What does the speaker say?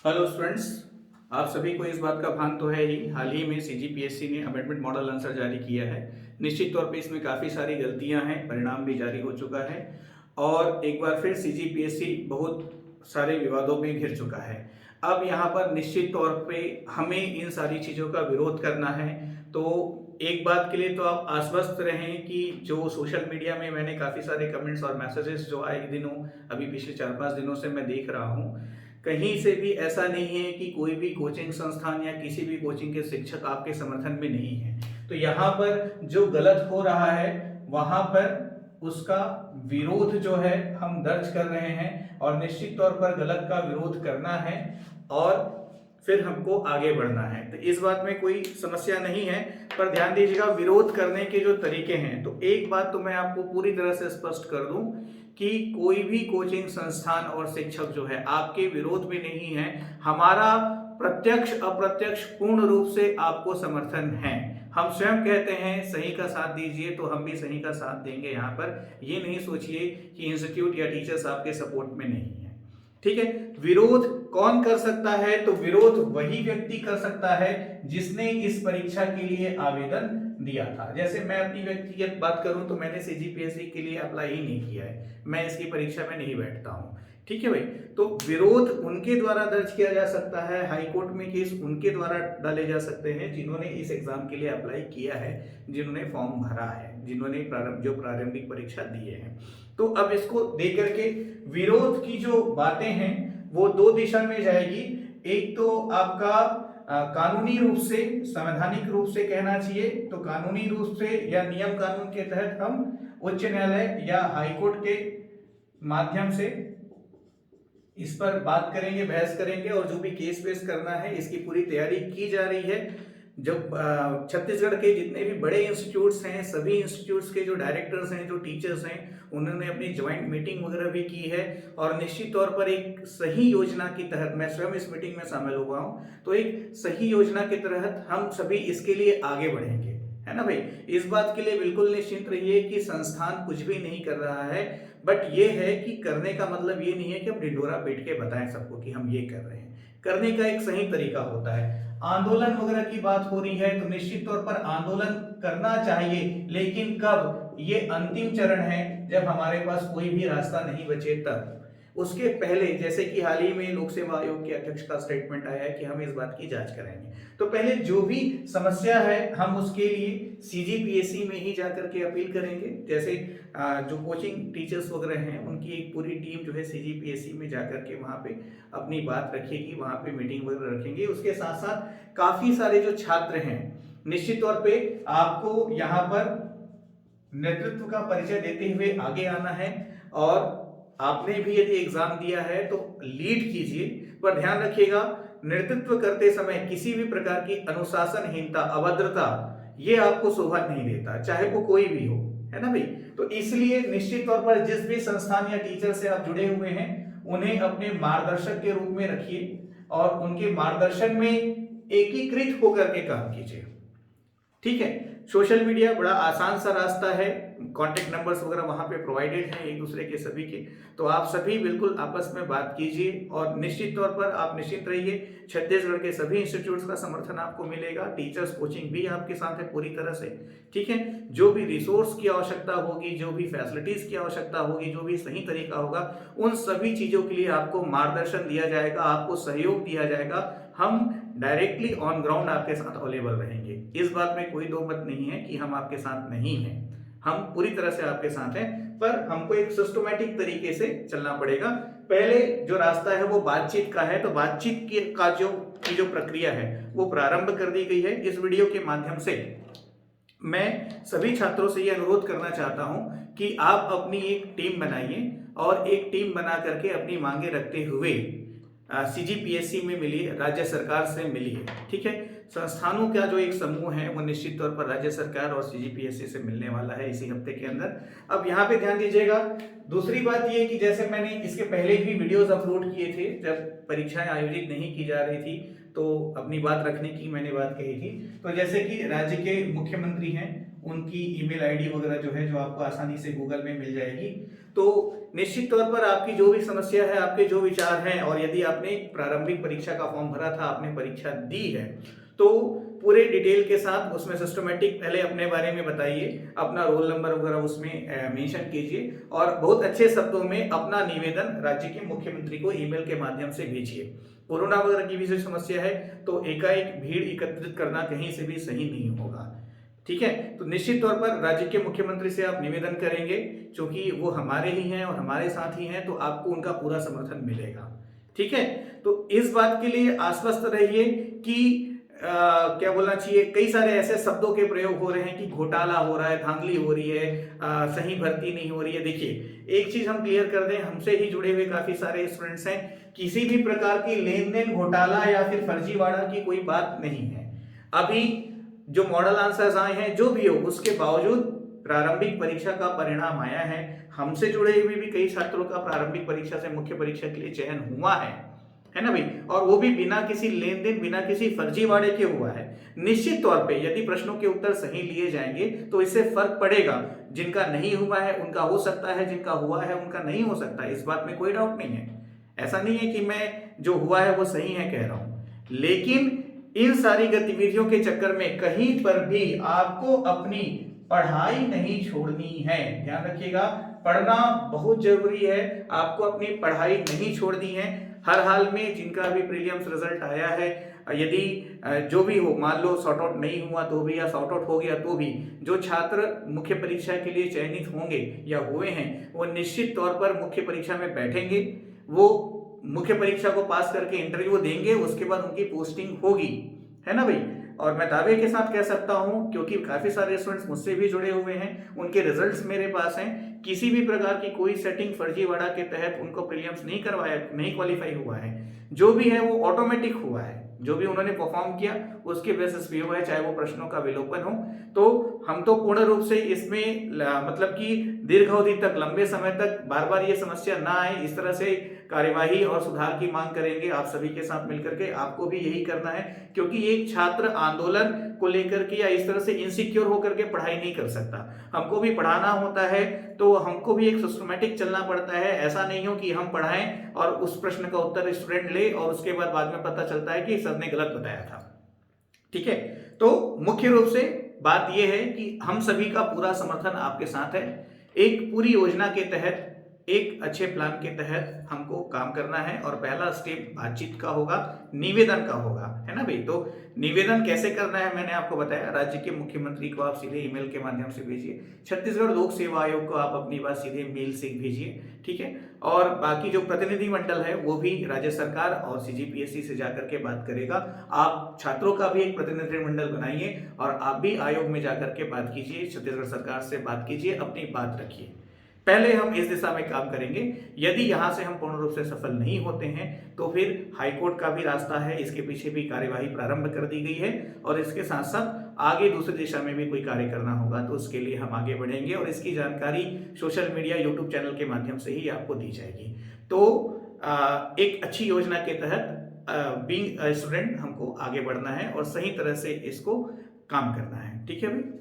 Hello students, आप सभी को इस बात का भान तो है ही। हाल ही में सीजीपीएससी ने अमेंडमेंट मॉडल आंसर जारी किया है। निश्चित तौर पे इसमें काफ़ी सारी गलतियां हैं, परिणाम भी जारी हो चुका है और एक बार फिर सीजीपीएससी बहुत सारे विवादों में घिर चुका है। अब यहाँ पर निश्चित तौर पे हमें इन सारी चीज़ों का विरोध करना है। तो एक बात के लिए तो आप आश्वस्त रहें कि जो सोशल मीडिया में मैंने काफ़ी सारे कमेंट्स और मैसेजेस जो आए दिनों, अभी पिछले 4-5 दिनों से मैं देख रहा हूँ, कहीं से भी ऐसा नहीं है कि कोई भी कोचिंग संस्थान या किसी भी कोचिंग के शिक्षक आपके समर्थन में नहीं है। तो यहाँ पर जो गलत हो रहा है वहां पर उसका विरोध जो है हम दर्ज कर रहे हैं और निश्चित तौर पर गलत का विरोध करना है और फिर हमको आगे बढ़ना है। तो इस बात में कोई समस्या नहीं है, पर ध्यान दीजिएगा विरोध करने के जो तरीके हैं। तो एक बात तो मैं आपको पूरी तरह से स्पष्ट कर दूं कि कोई भी कोचिंग संस्थान और शिक्षक जो है आपके विरोध में नहीं है। हमारा प्रत्यक्ष अप्रत्यक्ष पूर्ण रूप से आपको समर्थन है। हम स्वयं कहते हैं सही का साथ दीजिए तो हम भी सही का साथ देंगे। यहाँ पर ये नहीं सोचिए कि इंस्टीट्यूट या टीचर्स आपके सपोर्ट में नहीं है। ठीक है, विरोध कौन कर सकता है? तो विरोध वही व्यक्ति कर सकता है जिसने इस परीक्षा के लिए आवेदन दिया था। जैसे मैं अपनी व्यक्तिगत बात करूं तो मैंने सीजीपीएससी के लिए अप्लाई ही नहीं किया है, मैं इसकी परीक्षा में नहीं बैठता हूं। ठीक है भाई, तो विरोध उनके द्वारा दर्ज किया जा सकता है, हाईकोर्ट में केस उनके द्वारा डाले जा सकते हैं जिन्होंने इस एग्जाम के लिए अप्लाई किया है, जिन्होंने फॉर्म भरा है, जिन्होंने प्रारंभिक परीक्षा दिए हैं। तो अब इसको देकर के विरोध की जो बातें हैं वो दो दिशा में जाएगी। एक तो आपका कानूनी रूप से, संवैधानिक रूप से कहना चाहिए तो कानूनी रूप से या नियम कानून के तहत हम उच्च न्यायालय या हाईकोर्ट के माध्यम से इस पर बात करेंगे, बहस करेंगे और जो भी केस वेस करना है इसकी पूरी तैयारी की जा रही है। जब छत्तीसगढ़ के जितने भी बड़े इंस्टीट्यूट्स हैं, सभी इंस्टीट्यूट्स के जो डायरेक्टर्स हैं, जो टीचर्स हैं, उन्होंने अपनी ज्वाइंट मीटिंग वगैरह भी की है और निश्चित तौर पर एक सही योजना के तहत, मैं स्वयं इस मीटिंग में शामिल हुआ हूं, तो एक सही योजना के तहत हम सभी इसके लिए आगे बढ़ेंगे। है ना भाई, इस बात के लिए बिल्कुल निश्चिंत रहिए कि संस्थान कुछ भी नहीं कर रहा है। बट ये है कि करने का मतलब ये नहीं है कि हम ढिंढोरा पीट के बताएं सबको कि हम ये कर रहे हैं। करने का एक सही तरीका होता है। आंदोलन वगैरह की बात हो रही है तो निश्चित तौर पर आंदोलन करना चाहिए, लेकिन कब? ये अंतिम चरण है, जब हमारे पास कोई भी रास्ता नहीं बचे तब। उसके पहले, जैसे कि हाल ही में लोक सेवा आयोग के अध्यक्ष का स्टेटमेंट आया है कि हम इस बात की जांच करेंगे, तो पहले जो भी समस्या है हम उसके लिए सीजीपीएससी में ही जाकर के अपील करेंगे। जैसे जो कोचिंग टीचर्स वगैरह हैं उनकी एक पूरी टीम जो है सीजीपीएससी में जाकर के वहां पे अपनी बात रखेगी, वहां पे मीटिंग वगैरह रखेंगे। उसके साथ साथ काफी सारे जो छात्र हैं, निश्चित तौर पे आपको यहाँ पर नेतृत्व का परिचय देते हुए आगे आना है और आपने भी यदि एग्जाम दिया है तो लीड कीजिए। पर ध्यान रखिएगा, नेतृत्व करते समय किसी भी प्रकार की अनुशासनहीनता, अभद्रता, ये आपको शोभा नहीं देता, चाहे वो कोई भी हो। है ना भाई, तो इसलिए निश्चित तौर पर जिस भी संस्थान या टीचर से आप जुड़े हुए हैं उन्हें अपने मार्गदर्शक के रूप में रखिए और उनके मार्गदर्शन में एकीकृत होकर के काम कीजिए। ठीक है, सोशल मीडिया बड़ा आसान सा रास्ता है, कॉन्टेक्ट नंबर्स वगैरह वहां पे प्रोवाइडेड हैं एक दूसरे के सभी के। तो आप सभी बिल्कुल आपस में बात कीजिए और निश्चित तौर पर आप निश्चिंत रहिए, छत्तीसगढ़ के सभी इंस्टीट्यूट्स का समर्थन आपको मिलेगा। टीचर्स कोचिंग भी आपके साथ है पूरी तरह से। ठीक है, जो भी रिसोर्स की आवश्यकता होगी, जो भी फैसिलिटीज की आवश्यकता होगी, जो भी सही तरीका होगा, उन सभी चीजों के लिए आपको मार्गदर्शन दिया जाएगा, आपको सहयोग दिया जाएगा। हम डायरेक्टली ऑन ग्राउंड आपके साथ अवेलेबल रहेंगे। इस बात में कोई दो मत नहीं है कि हम आपके साथ नहीं हैं, हम पूरी तरह से आपके साथ हैं, पर हमको एक सिस्टमैटिक तरीके से चलना पड़ेगा। पहले जो रास्ता है वो बातचीत का है, तो बातचीत की जो प्रक्रिया है वो प्रारंभ कर दी गई है। इस वीडियो के माध्यम से मैं सभी छात्रों से यह अनुरोध करना चाहता हूं कि आप अपनी एक टीम बनाइए और एक टीम बना करके अपनी मांगे रखते हुए सीजीपीएससी में मिलिए, राज्य सरकार से मिलिए। ठीक है, संस्थानों का जो एक समूह है वो निश्चित तौर पर राज्य सरकार और सीजीपीएससी से मिलने वाला है इसी हफ्ते के अंदर। अब यहाँ पे ध्यान दीजिएगा, दूसरी बात ये कि जैसे मैंने इसके पहले भी वीडियोस अपलोड किए थे, जब परीक्षाएं आयोजित नहीं की जा रही थी तो अपनी बात रखने की मैंने बात कही थी। तो जैसे कि राज्य के मुख्यमंत्री हैं, उनकी ईमेल आईडी वगैरह जो है, जो आपको आसानी से गूगल में मिल जाएगी, तो निश्चित तौर पर आपकी जो भी समस्या है, आपके जो विचार हैं, और यदि आपने प्रारंभिक परीक्षा का फॉर्म भरा था, आपने परीक्षा दी है, तो पूरे डिटेल के साथ उसमें सिस्टमेटिक पहले अपने बारे में बताइए, अपना रोल नंबर वगैरह उसमें मेंशन कीजिए, और बहुत अच्छे शब्दों में अपना निवेदन राज्य के मुख्यमंत्री को ईमेल के माध्यम से भेजिए। कोरोना वगैरह की भी जो समस्या है, तो एकाएक भीड़ एकत्रित करना कहीं से भी सही नहीं होगा। ठीक है, तो निश्चित तौर पर राज्य के मुख्यमंत्री से आप निवेदन करेंगे, क्योंकि वो हमारे ही हैं और हमारे साथ ही हैं, तो आपको उनका पूरा समर्थन मिलेगा। ठीक है, तो इस बात के लिए आश्वस्त रहिए कि क्या बोलना चाहिए, कई सारे ऐसे शब्दों के प्रयोग हो रहे हैं कि घोटाला हो रहा है, धांधली हो रही है, सही भर्ती नहीं हो रही है। देखिए, एक चीज हम क्लियर कर दें, हमसे ही जुड़े हुए काफी सारे स्टूडेंट्स हैं, किसी भी प्रकार की लेन देन, घोटाला या फिर फर्जीवाड़ा की कोई बात नहीं है। अभी जो मॉडल आंसर्स आए हैं, जो भी हो, उसके बावजूद प्रारंभिक परीक्षा का परिणाम आया है। हमसे जुड़े हुए भी कई छात्रों का प्रारंभिक परीक्षा से मुख्य परीक्षा के लिए चयन हुआ है ना भाई, और वो भी बिना किसी लेन देन, बिना किसी फर्जीवाड़े के हुआ है। निश्चित तौर पे यदि प्रश्नों के उत्तर सही लिए जाएंगे तो इससे फर्क पड़ेगा। जिनका नहीं हुआ है उनका हो सकता है, जिनका हुआ है उनका नहीं हो सकता, इस बात में कोई डाउट नहीं है। ऐसा नहीं है कि मैं जो हुआ है वो सही है कह रहा हूं, लेकिन इन सारी गतिविधियों के चक्कर में कहीं पर भी आपको अपनी पढ़ाई नहीं छोड़नी है। ध्यान रखिएगा, पढ़ना बहुत जरूरी है, आपको अपनी पढ़ाई नहीं छोड़नी है। हर हाल में जिनका भी प्रीलिम्स रिजल्ट आया है, यदि जो भी हो, मान लो सॉर्ट आउट नहीं हुआ तो भी, या सॉर्ट आउट हो गया तो भी, जो छात्र मुख्य परीक्षा के लिए चयनित होंगे या हुए हैं, वो निश्चित तौर पर मुख्य परीक्षा में बैठेंगे। वो मुख्य परीक्षा को पास करके इंटरव्यू देंगे, उसके बाद उनकी पोस्टिंग होगी, है ना भाई। और मैं दावे के साथ कह सकता हूं, क्योंकि काफी सारे स्टूडेंट्स मुझसे भी जुड़े हुए हैं, उनके रिजल्ट्स मेरे पास हैं, किसी भी प्रकार की कोई सेटिंग फर्जीवाड़ा के तहत उनको प्रीलिम्स नहीं करवाया, नहीं क्वालिफाई हुआ है। जो भी है वो ऑटोमेटिक हुआ है, जो भी उन्होंने परफॉर्म किया उसके बेसिस पे हुआ है, चाहे वो प्रश्नों का विलोपन हो। तो हम तो पूर्ण रूप से इसमें मतलब कि दीर्घ अवधि तक, लंबे समय तक बार बार ये समस्या ना आए, इस तरह से कार्यवाही और सुधार की मांग करेंगे आप सभी के साथ मिलकर के। आपको भी यही करना है, क्योंकि एक छात्र आंदोलन को लेकर के या इस तरह से इनसिक्योर होकर के पढ़ाई नहीं कर सकता। हमको भी पढ़ाना होता है, तो हमको भी एक सिस्टमैटिक चलना पड़ता है। ऐसा नहीं हो कि हम पढ़ाएं और उस प्रश्न का उत्तर स्टूडेंट ले और उसके बाद में पता चलता है कि सर ने गलत बताया था। ठीक है, तो मुख्य रूप से बात यह है कि हम सभी का पूरा समर्थन आपके साथ है। एक पूरी योजना के तहत, एक अच्छे प्लान के तहत हमको काम करना है, और पहला स्टेप बातचीत का होगा, निवेदन का होगा, है ना भाई। तो निवेदन कैसे करना है मैंने आपको बताया। राज्य के मुख्यमंत्री को आप सीधे ईमेल के माध्यम से भेजिए, छत्तीसगढ़ लोक सेवा आयोग को आप अपनी बात सीधे मेल से भेजिए। ठीक है, और बाकी जो प्रतिनिधि मंडल है वो भी राज्य सरकार और सीजीपीएससी से जाकर के बात करेगा। आप छात्रों का भी एक प्रतिनिधि मंडल बनाइए और आप भी आयोग में जाकर के बात कीजिए, छत्तीसगढ़ सरकार से बात कीजिए, अपनी बात रखिए। पहले हम इस दिशा में काम करेंगे। यदि यहां से हम पूर्ण रूप से सफल नहीं होते हैं तो फिर हाईकोर्ट का भी रास्ता है, इसके पीछे भी कार्यवाही प्रारंभ कर दी गई है, और इसके साथ साथ आगे दूसरी दिशा में भी कोई कार्य करना होगा तो उसके लिए हम आगे बढ़ेंगे, और इसकी जानकारी सोशल मीडिया, यूट्यूब चैनल के माध्यम से ही आपको दी जाएगी। तो एक अच्छी योजना के तहत बीइंग स्टूडेंट हमको आगे बढ़ना है और सही तरह से इसको काम करना है। ठीक है भाई।